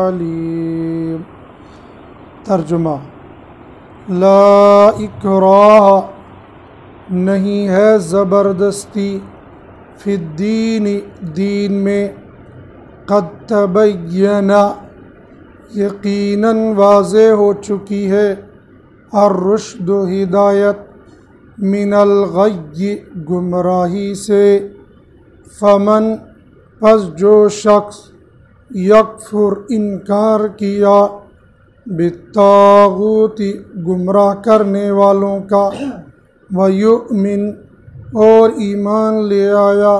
अलीम। तर्जुमा, ला इकराह नहीं है ज़बरदस्ती, फिद्दीन दीन में, क़द तबय्यना यकीनन वाज़े हो चुकी है, अर्रुश्द हिदायत, मिनल गय्य गुमराही से, फमन पस जो शख्स यकफुर इनकार किया, बित्तागूती गुमराह करने वालों का, वयुमिन और ईमान ले आया,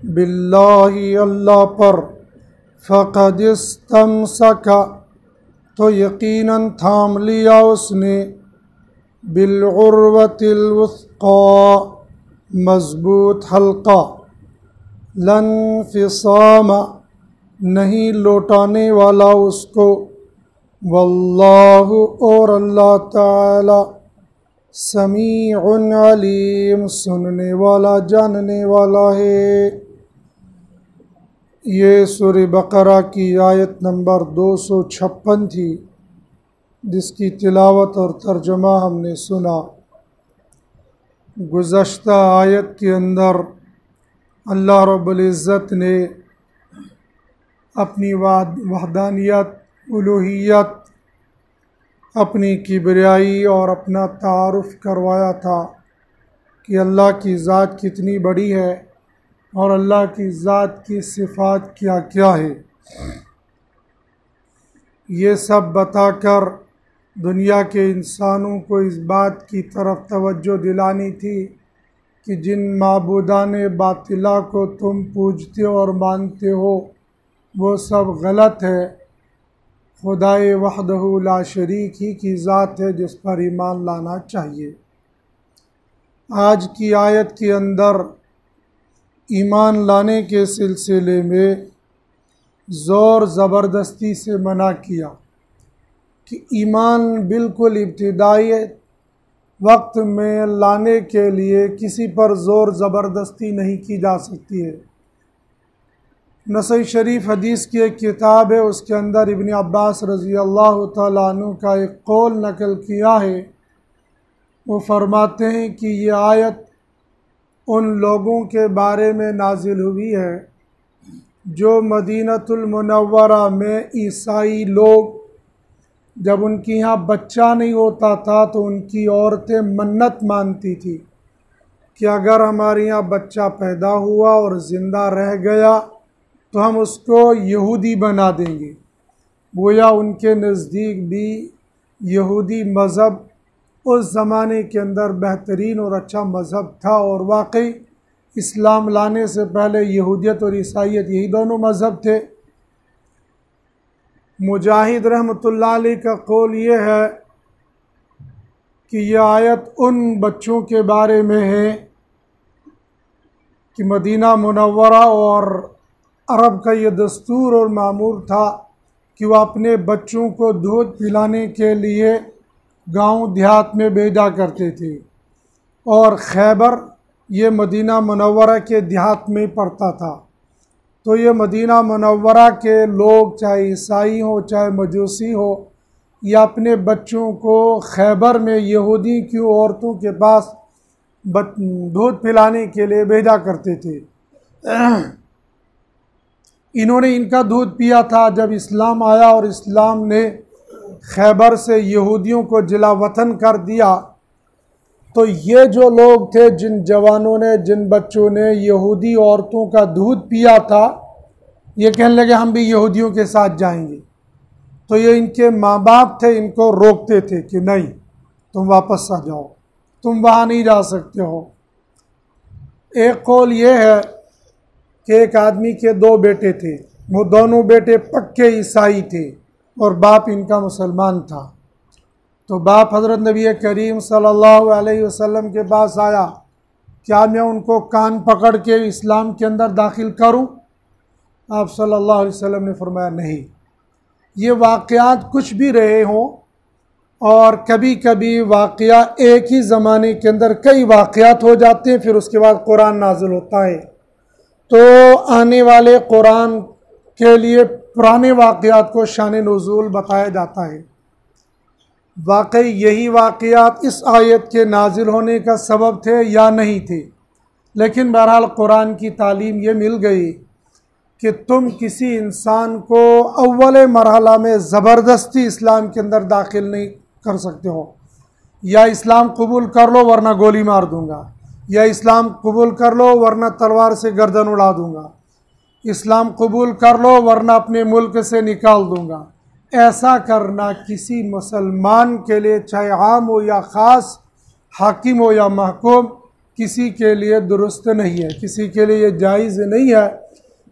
बिल्लाहि अल्लाह पर, फ़क़द इस्तमसका तो यकीनन थाम लिया उसने, बिलउर्वतिल वुस्क़ा मज़बूत हल्का, लन फिसामा नहीं लौटाने वाला उसको, वल्लाहु और अल्लाह ताला समीउन अलीम सुनने वाला जानने वाला है। ये सूरह बकरा की आयत नंबर 256 थी, जिसकी तिलावत और तर्जुमा हमने सुना। गुज़श्ता आयत के अंदर अल्लाह रब्बुल इज़्ज़त ने अपनी वहदानियत, उलूहियत, अपनी किबरियाई और अपना तारुफ़ करवाया था कि अल्लाह की ज़ात कितनी बड़ी है और अल्लाह की ज़ात की सिफ़ात क्या क्या है। ये सब बताकर दुनिया के इंसानों को इस बात की तरफ तवज्जो दिलानी थी कि जिन माबूदान बातिला को तुम पूजते हो और मानते हो वो सब गलत है। खुदाए वहदहू ला शरीक ही की ज़ात है जिस पर ईमान लाना चाहिए। आज की आयत के अंदर ईमान लाने के सिलसिले में ज़ोर ज़बरदस्ती से मना किया कि ईमान बिल्कुल इब्तिदाई वक्त में लाने के लिए किसी पर ज़ोर ज़बरदस्ती नहीं की जा सकती है। नसई शरीफ हदीस की एक किताब है, उसके अंदर इब्न अब्बास रज़ी अल्लाह तआला अन्हु का एक कौल नकल किया है। वो फरमाते हैं कि ये आयत उन लोगों के बारे में नाजिल हुई है जो मदीनतुल मुनव्वरा में ईसाई लोग जब उनके यहाँ बच्चा नहीं होता था तो उनकी औरतें मन्नत मानती थी कि अगर हमारे यहाँ बच्चा पैदा हुआ और ज़िंदा रह गया तो हम उसको यहूदी बना देंगे। गोया उनके नज़दीक भी यहूदी मज़हब उस ज़माने के अंदर बेहतरीन और अच्छा मज़हब था, और वाकई इस्लाम लाने से पहले यहूदियत और ईसाईयत यही दोनों मज़हब थे। मुजाहिद रहमतुल्लाह अलैह का कौल ये है कि यह आयत उन बच्चों के बारे में है कि मदीना मुनव्वरा और अरब का ये दस्तूर और मामूर था कि वह अपने बच्चों को दूध पिलाने के लिए गांव देहात में भेजा करते थे, और खैबर ये मदीना मुनव्वरा के देहात में पड़ता था। तो ये मदीना मुनव्वरा के लोग चाहे ईसाई हो चाहे मजूसी हो, या अपने बच्चों को खैबर में यहूदी की औरतों के पास दूध पिलाने के लिए भेजा करते थे। इन्होंने इनका दूध पिया था। जब इस्लाम आया और इस्लाम ने खैबर से यहूदियों को जिला वतन कर दिया, तो ये जो लोग थे, जिन जवानों ने, जिन बच्चों ने यहूदी औरतों का दूध पिया था, ये कहने लगे हम भी यहूदियों के साथ जाएंगे। तो ये इनके माँ बाप थे, इनको रोकते थे कि नहीं, तुम वापस आ जाओ, तुम वहाँ नहीं जा सकते हो। एक कौल ये है कि एक आदमी के दो बेटे थे, वो दोनों बेटे पक्के ईसाई थे और बाप इनका मुसलमान था। तो बाप हज़रत नबी करीम सल्लल्लाहु अलैहि वसल्लम के पास आया, क्या मैं उनको कान पकड़ के इस्लाम के अंदर दाखिल करूं? आप सल्लल्लाहु अलैहि वसल्लम ने फरमाया नहीं। ये वाक़यात कुछ भी रहे हों, और कभी कभी वाक़या एक ही ज़माने के अंदर कई वाक़यात हो जाते हैं, फिर उसके बाद कुरान नाज़िल होता है, तो आने वाले कुरान के लिए पुराने वाक़यात को शान नुज़ूल बताया जाता है। वाकई यही वाक़यात इस आयत के नाजिल होने का सबब थे या नहीं थे, लेकिन बहरहाल कुरान की तालीम ये मिल गई कि तुम किसी इंसान को अव्वल मरहला में ज़बरदस्ती इस्लाम के अंदर दाखिल नहीं कर सकते हो। या इस्लाम कबूल कर लो वरना गोली मार दूंगा, या इस्लाम कबूल कर लो वरना तलवार से गर्दन उड़ा दूंगा, इस्लाम कबूल कर लो वरना अपने मुल्क से निकाल दूंगा। ऐसा करना किसी मुसलमान के लिए, चाहे आम हो या ख़ास, हाकिम हो या महकूम, किसी के लिए दुरुस्त नहीं है। किसी के लिए ये जायज़ नहीं है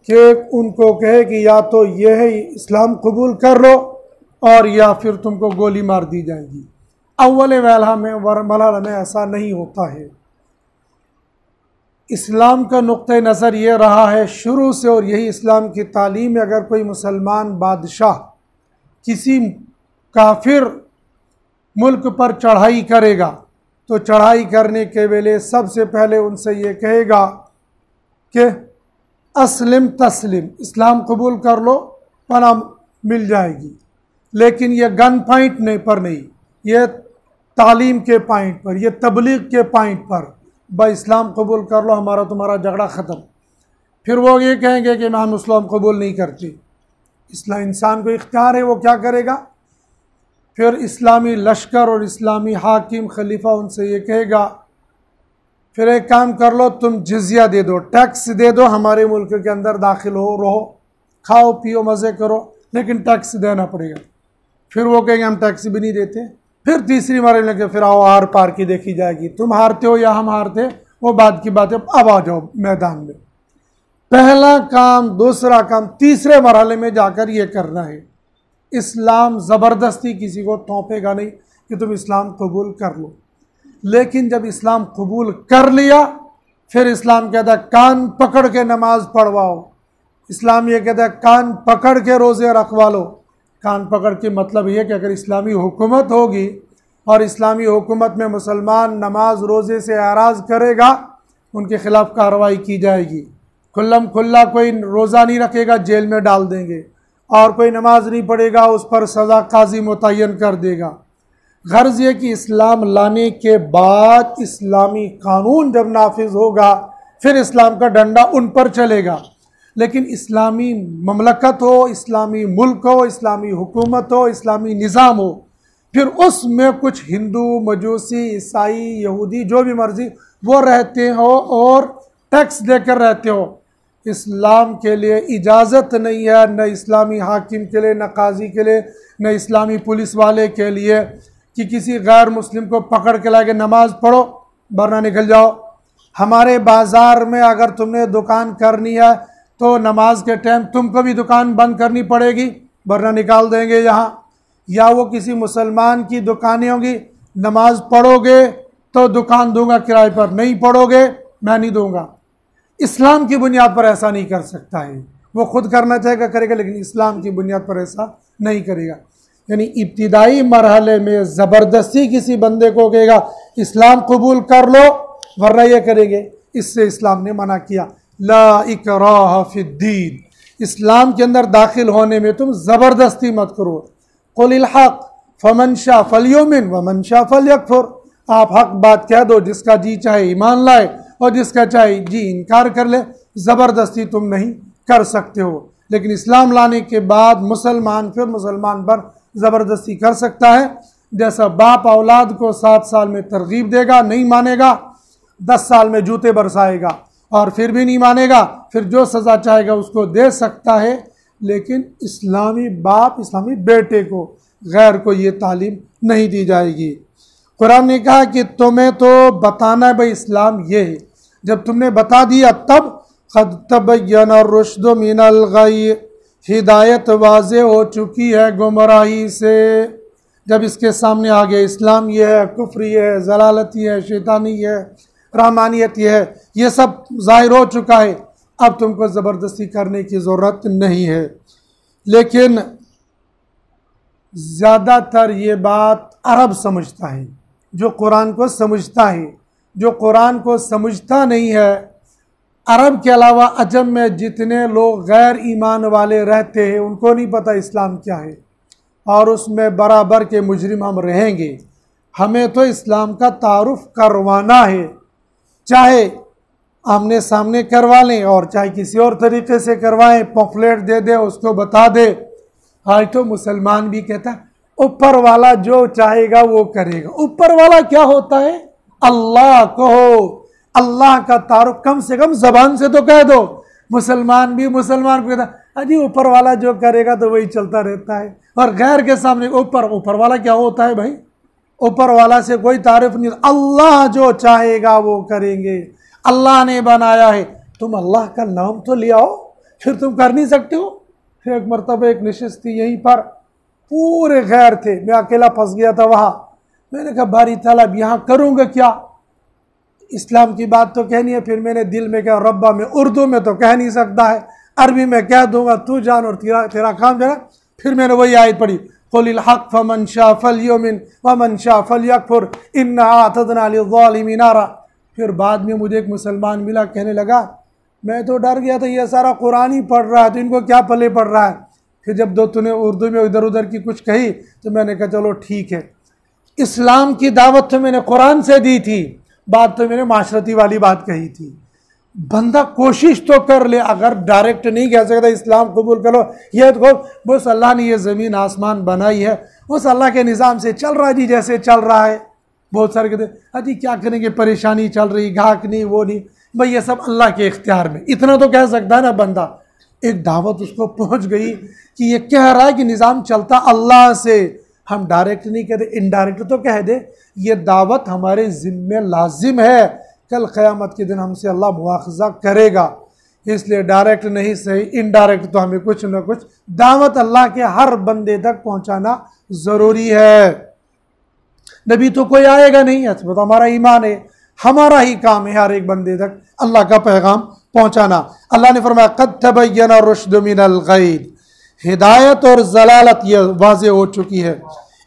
कि उनको कहे कि या तो ये है इस्लाम कबूल कर लो और या फिर तुमको गोली मार दी जाएगी। अव्वल मरहला में ऐसा नहीं होता है। इस्लाम का नुक्ता नज़र ये रहा है शुरू से, और यही इस्लाम की तालीम है, अगर कोई मुसलमान बादशाह किसी काफिर मुल्क पर चढ़ाई करेगा तो चढ़ाई करने के वेले सबसे पहले उनसे ये कहेगा कि अस्लिम तस्लिम, इस्लाम कबूल कर लो पनाह मिल जाएगी। लेकिन ये गन पॉइंट पर नहीं, ये तालीम के पॉइंट पर, ये तबलीग के पॉइंट पर, भाई इस्लाम कबूल कर लो, हमारा तुम्हारा झगड़ा ख़त्म। फिर वो ये कहेंगे कि हम इस्लाम कबूल नहीं करते। इस्लाम इंसान को इख्तियार है, वो क्या करेगा? फिर इस्लामी लश्कर और इस्लामी हाकिम खलीफा उनसे ये कहेगा, फिर एक काम कर लो, तुम जिजिया दे दो, टैक्स दे दो, हमारे मुल्क के अंदर दाखिल हो, रहो, खाओ पियो मज़े करो, लेकिन टैक्स देना पड़ेगा। फिर वो कहेंगे हम टैक्स भी नहीं देते। फिर तीसरी बार लगे, फिर आओ आर पार की देखी जाएगी, तुम हारते हो या हम हारते, वो बाद की बात है, अब आ जाओ मैदान में। पहला काम, दूसरा काम, तीसरे मरहले में जाकर ये करना है। इस्लाम ज़बरदस्ती किसी को थोपेगा नहीं कि तुम इस्लाम कबूल कर लो। लेकिन जब इस्लाम कबूल कर लिया, फिर इस्लाम कहता है कान पकड़ के नमाज पढ़वाओ। इस्लाम ये कहता है कान पकड़ के रोज़े रखवा लो। कान पकड़ के मतलब ये कि अगर इस्लामी हुकूमत होगी और इस्लामी हुकूमत में मुसलमान नमाज रोज़े से एराज़ करेगा, उनके ख़िलाफ़ कार्रवाई की जाएगी। खुल्लम खुल्ला कोई रोज़ा नहीं रखेगा, जेल में डाल देंगे, और कोई नमाज नहीं पढ़ेगा, उस पर सज़ा काजी मुतय्यन कर देगा। गर्ज ये कि इस्लाम लाने के बाद इस्लामी कानून जब नाफिज होगा, फिर इस्लाम का डंडा उन पर चलेगा। लेकिन इस्लामी ममलकत हो, इस्लामी मुल्क हो, इस्लामी हुकूमत हो, इस्लामी निज़ाम हो, फिर उसमें कुछ हिंदू, मजूसी, ईसाई, यहूदी, जो भी मर्जी वो रहते हो और टैक्स देकर रहते हो, इस्लाम के लिए इजाज़त नहीं है, न इस्लामी हाकिम के लिए, न काजी के लिए, न इस्लामी पुलिस वाले के लिए कि किसी गैर मुस्लिम को पकड़ के लाके नमाज पढ़ो वरना निकल जाओ। हमारे बाज़ार में अगर तुमने दुकान करनी है तो नमाज के टाइम तुमको भी दुकान बंद करनी पड़ेगी वरना निकाल देंगे यहाँ। या वो किसी मुसलमान की दुकानें होंगी, नमाज पढ़ोगे तो दुकान दूंगा किराए पर, नहीं पढ़ोगे मैं नहीं दूंगा। इस्लाम की बुनियाद पर ऐसा नहीं कर सकता है। वो खुद करना चाहेगा करेगा, लेकिन इस्लाम की बुनियाद पर ऐसा नहीं करेगा। यानी इब्तिदाई मरहले में ज़बरदस्ती किसी बंदे को कहेगा इस्लाम कबूल कर लो वरना ये करेंगे, इससे इस्लाम ने मना किया। ला इकराह फिद्दीन, इस्लाम के अंदर दाखिल होने में तुम ज़बरदस्ती मत करो। कुलिल हक़ फमन शाअ फलयुमिन वमन शाअ फलयकफुर, आप हक बात कह दो, जिसका जी चाहे ईमान लाए और जिसका चाहे जी इनकार कर ले। ज़बरदस्ती तुम नहीं कर सकते हो। लेकिन इस्लाम लाने के बाद मुसलमान फिर मुसलमान पर ज़बरदस्ती कर सकता है। जैसा बाप औलाद को 7 साल में तरगीब देगा, नहीं मानेगा, 10 साल में जूते बरसाएगा, और फिर भी नहीं मानेगा, फिर जो सज़ा चाहेगा उसको दे सकता है। लेकिन इस्लामी बाप इस्लामी बेटे को, गैर को ये तालीम नहीं दी जाएगी। कुरान ने कहा कि तुम्हें तो बताना है भाई इस्लाम ये है। जब तुमने बता दिया तब क़द तबय्यना रुश्द मिनल गय, हिदायत वाज़े हो चुकी है गुमराही से। जब इसके सामने आ गया इस्लाम ये है, कुफ्र ये है, जलालत ये है, शैतानी ये है, रहमानियत ये है, ये सब ज़ाहिर हो चुका है, अब तुमको ज़बरदस्ती करने की ज़रूरत नहीं है। लेकिन ज़्यादातर ये बात अरब समझता है, जो कुरान को समझता है। जो कुरान को समझता नहीं है, अरब के अलावा अजम में जितने लोग गैर ईमान वाले रहते हैं उनको नहीं पता इस्लाम क्या है, और उसमें बराबर के मुजरिम हम रहेंगे। हमें तो इस्लाम का तारुफ करवाना है, चाहे आमने सामने करवा लें और चाहे किसी और तरीके से करवाएं, पॉम्फलेट दे दे, उसको बता दे। आज तो मुसलमान भी कहता है ऊपर वाला जो चाहेगा वो करेगा। ऊपर वाला क्या होता है? अल्लाह कहो, अल्लाह का तारुफ कम से कम जबान से तो कह दो। मुसलमान भी मुसलमान को कहता अजी ऊपर वाला जो करेगा तो वही चलता रहता है, और गैर के सामने ऊपर वाला क्या होता है भाई? ऊपर वाला से कोई तारीफ नहीं। अल्लाह जो चाहेगा वो करेंगे, अल्लाह ने बनाया है। तुम अल्लाह का नाम तो ले आओ, फिर तुम कर नहीं सकते हो। फिर एक मरतबा एक नशिस्त थी यहीं पर, पूरे गैर थे, मैं अकेला फंस गया था वहाँ। मैंने कहा बारी ताला अब यहाँ करूँगा क्या? इस्लाम की बात तो कहनी है। फिर मैंने दिल में कहा रब्बा में उर्दू में तो कह नहीं सकता है, अरबी में कह दूंगा, तू जान और तेरा काम जाना। फिर मैंने वही आयत पढ़ी, कुलिल हक़ फमन शाअ फलयुमिन वमन शाअ फलयकफुर इन्ना अअतदना लिज़्ज़ालिमीन नारा। फिर बाद में मुझे एक मुसलमान मिला, कहने लगा मैं तो डर गया था, ये सारा कुरान ही पढ़ रहा है तो इनको क्या पले पढ़ रहा है। फिर जब तूने उर्दू में इधर उधर की कुछ कही तो मैंने कहा चलो ठीक है। इस्लाम की दावत तो मैंने कुरान से दी थी, बात तो मैंने माशरती वाली बात कही थी। बंदा कोशिश तो कर ले, अगर डायरेक्ट नहीं कह सकता इस्लाम कबूल करो, ये तो बस अल्लाह ने ये ज़मीन आसमान बनाई है, उस अल्लाह के निज़ाम से चल रहा है जी, जैसे चल रहा है। बहुत सारे कहते अजी क्या करेंगे, परेशानी चल रही, घाक नहीं, वो नहीं, भाई ये सब अल्लाह के इख्तियार में। इतना तो कह सकता है ना बंदा। एक दावत उसको पहुँच गई कि ये कह रहा है कि निज़ाम चलता अल्लाह से, हम डायरेक्ट नहीं कहते, इनडायरेक्ट तो कह दे। ये दावत हमारे ज़िम्मे लाजिम है, कल क़यामत के दिन हमसे अल्लाह मुआख़ज़ा करेगा, इसलिए डायरेक्ट नहीं सही, इनडायरेक्ट तो हमें कुछ न कुछ दावत अल्लाह के हर बंदे तक पहुँचाना ज़रूरी है। नबी तो कोई आएगा नहीं, तो हमारा ईमान है, हमारा ही काम है हर एक बंदे तक अल्लाह का पैगाम पहुँचाना। अल्लाह ने फरमाया क़द तबय्यना रुश्द मिनल गय, हिदायत और जलालत ये वाज़े हो चुकी है।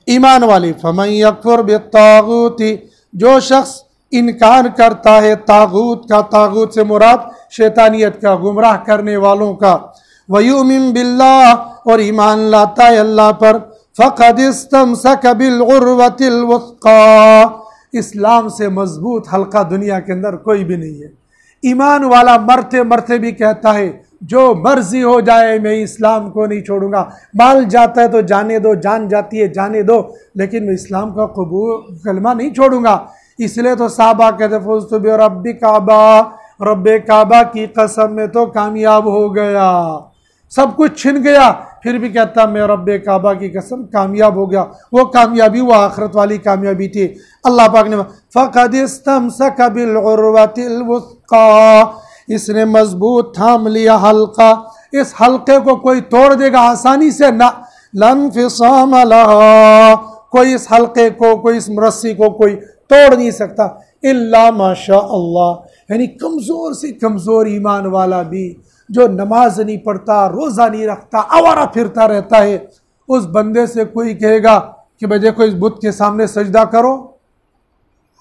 ईमान वाली फमन यकफुर बित्तागूती, जो शख्स इनकार करता है तागूत का, तागूत से मुराद शैतानियत का, गुमराह करने वालों का, वयुमिन बिल्लाह, और ईमान लाता है अल्लाह पर, फ़क़द इस्तमसक बिल उर्वतिल वुस्क़ा, इस्लाम से मजबूत हल्का दुनिया के अंदर कोई भी नहीं है। ईमान वाला मरते मरते भी कहता है जो मर्जी हो जाए मैं इस्लाम को नहीं छोड़ूंगा। माल जाता है तो जाने दो, जान जाती है जाने दो, लेकिन मैं इस्लाम का कबूल कलमा नहीं छोड़ूंगा। इसलिए तो साहबा कहते फुज़्तु बिरब्बि काबा, रब्बे काबा की कसम में तो कामयाब हो गया, सब कुछ छिन गया, फिर भी कहता मैं रब्बे काबा की कसम कामयाब हो गया। वो कामयाबी वो आखिरत वाली कामयाबी थी। अल्लाह पाक ने फ़क़द इस्तमसक बिल उर्वतिल वुस्क़ा, इसने मजबूत थाम लिया हल्का, इस हल्के को कोई तोड़ देगा आसानी से ना, लन्फ़िसाम लहा, कोई इस हल्के को, कोई इस रस्सी को कोई तोड़ नहीं सकता, इल्ला माशा अल्लाह। यानी कमज़ोर से कमज़ोर ईमान वाला भी जो नमाज नहीं पढ़ता, रोज़ा नहीं रखता, आवारा फिरता रहता है, उस बंदे से कोई कहेगा कि भाई देखो इस बुत के सामने सजदा करो,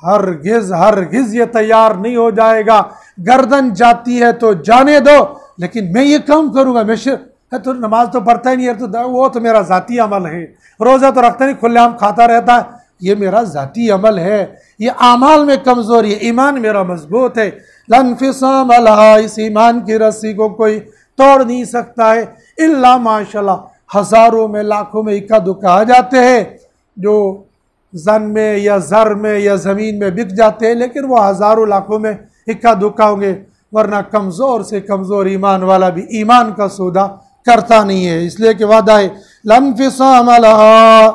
हरगिज़ ये तैयार नहीं हो जाएगा। गर्दन जाती है तो जाने दो, लेकिन मैं ये काम करूँगा, मैं तो नमाज तो पढ़ता ही नहीं है, तो वो तो मेरा ज़ाती अमल है, रोज़ा तो रखता नहीं, खुलेआम खाता रहता है, ये मेरा ज़ाती अमल है, ये आमाल में कमज़ोरी है, ईमान मेरा मजबूत है। लन्फ़िसाम लहा, इस ईमान की रस्सी को कोई तोड़ नहीं सकता है, इल्ला माशाल्लाह, हज़ारों में लाखों में इक्का दुक्का आ जाते हैं जो जन में या ज़र में या ज़मीन में बिक जाते हैं, लेकिन वो हज़ारों लाखों में इक्का दुक्का होंगे, वरना कमज़ोर से कमज़ोर ईमान वाला भी ईमान का सौदा करता नहीं है। इसलिए कि वादा है लन्फ़िसाम लहा,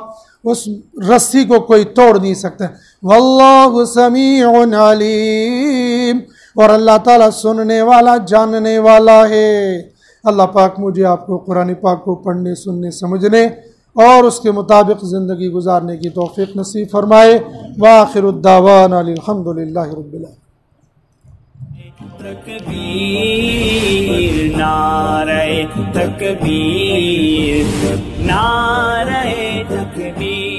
उस रस्सी को कोई तोड़ नहीं सकता। वल्लाहु समीउन अलीम, और अल्लाह ताला सुनने वाला जानने वाला है। अल्लाह पाक मुझे आपको कुरान पाक को पढ़ने सुनने समझने और उसके मुताबिक ज़िंदगी गुजारने की तौफीक नसीब फरमाए। व आखिरुद्दावाना अल्हम्दुलिल्लाहि रब्बिल आलमीन। तकबीर नारे तकबीर नारे तकबीर।